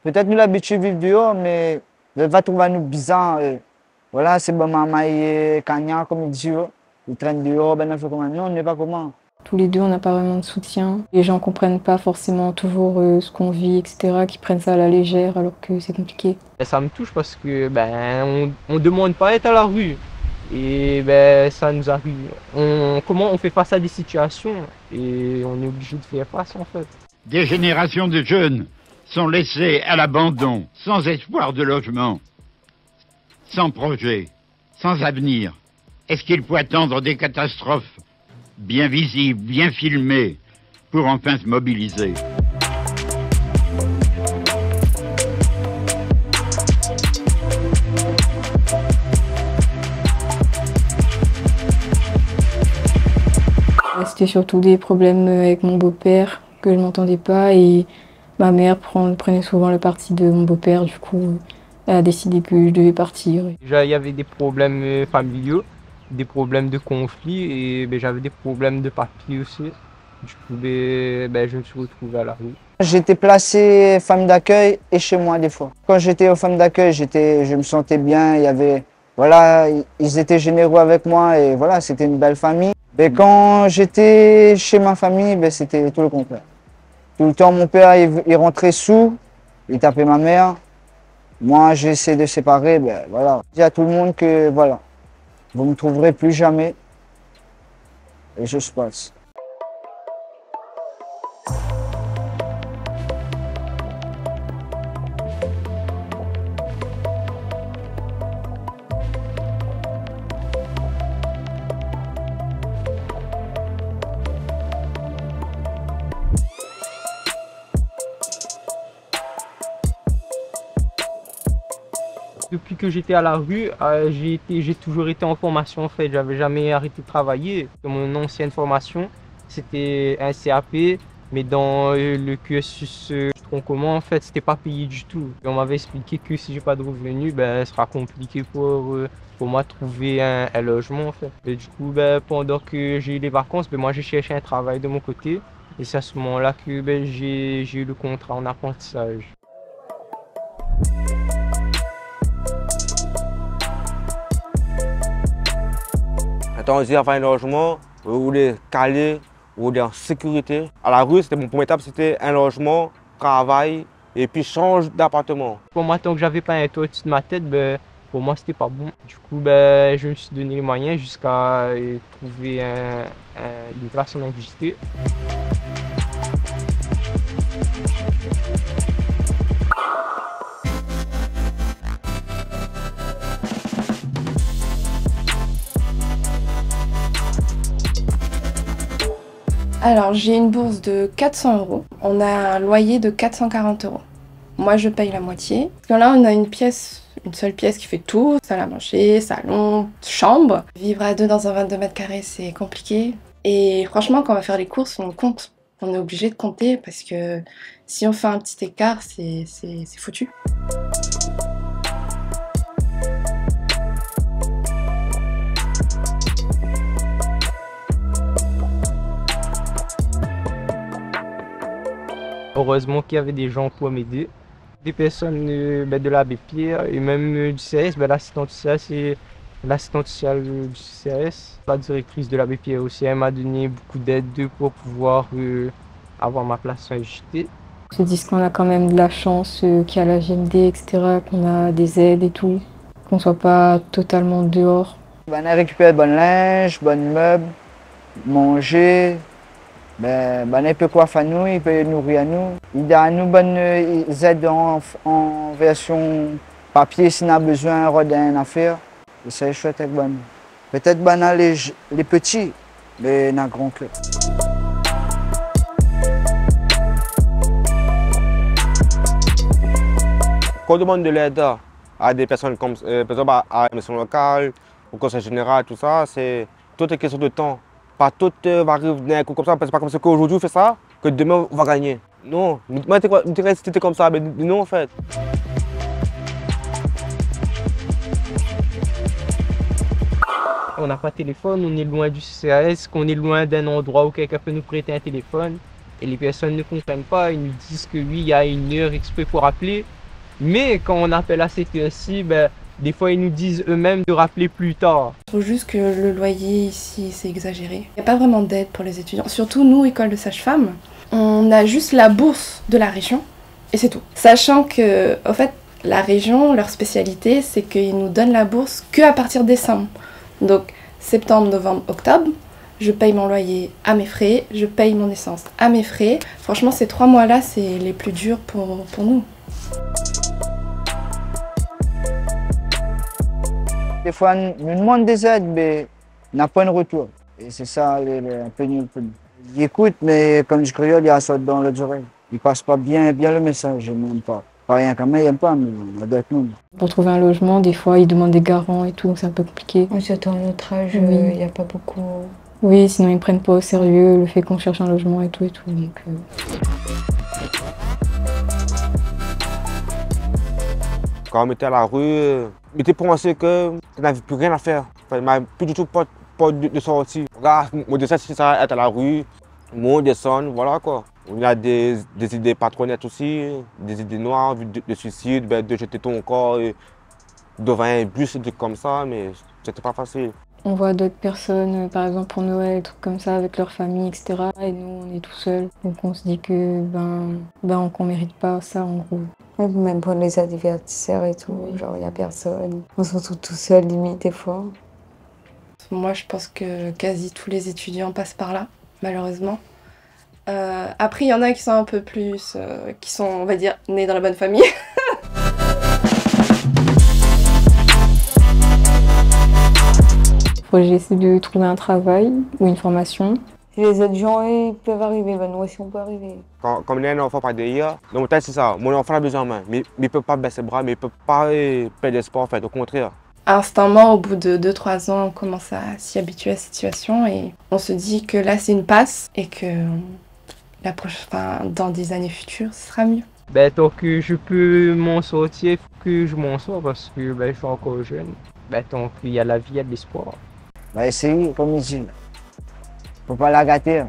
Peut-être nous l'habitude de vivre dehors, mais elle va trouver nous bizarre. Voilà, c'est bon, maman et Kanya, comme il dit. Ils traînent dehors, ben, on fait comment? Nous, on n'est pas comment. Tous les deux, on n'a pas vraiment de soutien. Les gens ne comprennent pas forcément toujours ce qu'on vit, etc., qui prennent ça à la légère alors que c'est compliqué. Ça me touche parce que on demande pas à être à la rue. Et ben, ça nous arrive. Comment on fait face à des situations et on est obligé de faire face en fait. Des générations de jeunes sont laissés à l'abandon, sans espoir de logement, sans projet, sans avenir. Est-ce qu'il faut attendre des catastrophes bien visibles, bien filmées, pour enfin se mobiliser? C'était surtout des problèmes avec mon beau-père, que je m'entendais pas, et ma mère prenait souvent le parti de mon beau-père, du coup, elle a décidé que je devais partir. Déjà, il y avait des problèmes familiaux, des problèmes de conflit, et j'avais des problèmes de papier aussi. Du coup, je me suis retrouvé à la rue. J'étais placé femme d'accueil et chez moi des fois. Quand j'étais aux femmes d'accueil, je me sentais bien. Il y avait, voilà, ils étaient généreux avec moi et voilà, c'était une belle famille. Mais quand j'étais chez ma famille, c'était tout le contraire. Tout le temps, mon père, il rentrait sous, il tapait ma mère. Moi, j'ai essayé de séparer, voilà. Je dis à tout le monde que, voilà, vous ne me trouverez plus jamais. Et je se passe. Depuis que j'étais à la rue, j'ai toujours été en formation en fait. J'avais jamais arrêté de travailler. Mon ancienne formation, c'était un CAP, mais dans le cursus tronc commun, en fait, c'était pas payé du tout. Et on m'avait expliqué que si j'ai pas de revenus, ce sera compliqué pour moi de trouver un logement en fait. Et du coup, pendant que j'ai eu les vacances, moi j'ai cherché un travail de mon côté. Et c'est à ce moment-là que j'ai eu le contrat en apprentissage. Quand on dit avoir un logement, ou des calés, ou des en sécurité. À la rue, c'était mon première étape, c'était un logement, travail, et puis change d'appartement. Pour moi, tant que j'avais pas un toit au-dessus de ma tête, pour moi, c'était pas bon. Du coup, je me suis donné les moyens jusqu'à trouver une place en individualité. Alors, j'ai une bourse de 400 €. On a un loyer de 440 €. Moi, je paye la moitié. Parce que là, on a une seule pièce qui fait tout. Salle à manger, salon, chambre. Vivre à deux dans un 22 mètres carrés, c'est compliqué. Et franchement, quand on va faire les courses, on compte. On est obligé de compter parce que si on fait un petit écart, c'est foutu. Heureusement qu'il y avait des gens pour m'aider, des personnes de l'abbé Pierre et même du CRS, l'assistante sociale, c'est l'assistante sociale du CRS, la directrice de l'abbé Pierre aussi, elle m'a donné beaucoup d'aide pour pouvoir avoir ma place en JT. Ils se disent qu'on a quand même de la chance, qu'il y a la GMD, etc., qu'on a des aides et tout, qu'on soit pas totalement dehors. On a récupéré bon linge, bon meubles, manger. Il peut coiffer à nous, il peut nourrir à nous. Il a nous bonnes aides en version papier si on a besoin d'une affaire. Et ça est chouette avec bon. Peut-être les petits, mais dans un grand cœur. Quand on demande de l'aide à des personnes comme par exemple à la mission locale, au conseil général, tout ça, c'est toute une question de temps. Pas tout va arriver d'un coup comme ça, c'est pas comme ça qu'aujourd'hui on fait ça, que demain on va gagner. Non, c'était comme ça, mais non en fait. On n'a pas de téléphone, on est loin du CRS, qu'on est loin d'un endroit où quelqu'un peut nous prêter un téléphone. Et les personnes ne comprennent pas, ils nous disent que oui, il y a une heure exprès pour rappeler. Mais quand on appelle à cette heure-ci, ben, des fois ils nous disent eux-mêmes de rappeler plus tard. Je trouve juste que le loyer ici, c'est exagéré. Il n'y a pas vraiment d'aide pour les étudiants. Surtout nous, école de sage-femme, on a juste la bourse de la région et c'est tout. Sachant que, en fait, la région, leur spécialité, c'est qu'ils nous donnent la bourse qu'à partir de décembre. Donc, septembre, novembre, octobre, je paye mon loyer à mes frais, je paye mon essence à mes frais. Franchement, ces 3 mois-là, c'est les plus durs pour nous. Des fois, on nous demande des aides, mais on n'a pas un retour. Et c'est ça un peu nul pour nous. Ils écoutent, mais comme je criole, il y a ça dans l'autre oreille. Ils ne passent pas bien le message, ils n'aiment pas. Pas rien quand même, ils n'aiment pas, mais on doit être nous. Pour trouver un logement, des fois, ils demandent des garants et tout, donc c'est un peu compliqué. Surtout à notre âge, il Oui. n'y a pas beaucoup. Oui, sinon ils ne prennent pas au sérieux le fait qu'on cherche un logement et tout. Donc, Quand on était à la rue, il était pensé que tu n'avais plus rien à faire. Enfin, il n'y avait plus du tout pas de sortie. Regarde, mon dessin, c'est ça, être à la rue, mon descend, voilà quoi. On a des idées patronnettes aussi, des idées noires, de suicide, de jeter ton corps devant un bus, des trucs comme ça, mais c'était pas facile. on voit d'autres personnes, par exemple pour Noël, des trucs comme ça, avec leur famille, etc. Et nous, on est tout seuls. Donc on se dit que qu'on mérite pas ça, en gros. Ouais, même pour les anniversaires et tout, Oui. genre il n'y a personne. On se retrouve tout seul limite des fois. Moi, je pense que quasi tous les étudiants passent par là, malheureusement. Après, il y en a qui sont un peu plus, qui sont, on va dire, nés dans la bonne famille. J'essaie de trouver un travail ou une formation. Si les autres gens ils peuvent arriver, ben nous aussi on peut arriver. Quand on a un enfant par derrière, donc peut-être c'est ça, mon enfant a besoin de main, mais il ne peut pas baisser le bras, mais il ne peut pas perdre espoir en fait, au contraire. Instinctivement, au bout de 2-3 ans, on commence à s'y habituer à la situation et on se dit que là, c'est une passe et que dans des années futures, ce sera mieux. Ben, tant que je peux m'en sortir, il faut que je m'en sors parce que ben, je suis encore jeune. Ben, tant qu'il y a la vie, il y a de l'espoir. Essayer, comme ils disent. Faut pas la gâter.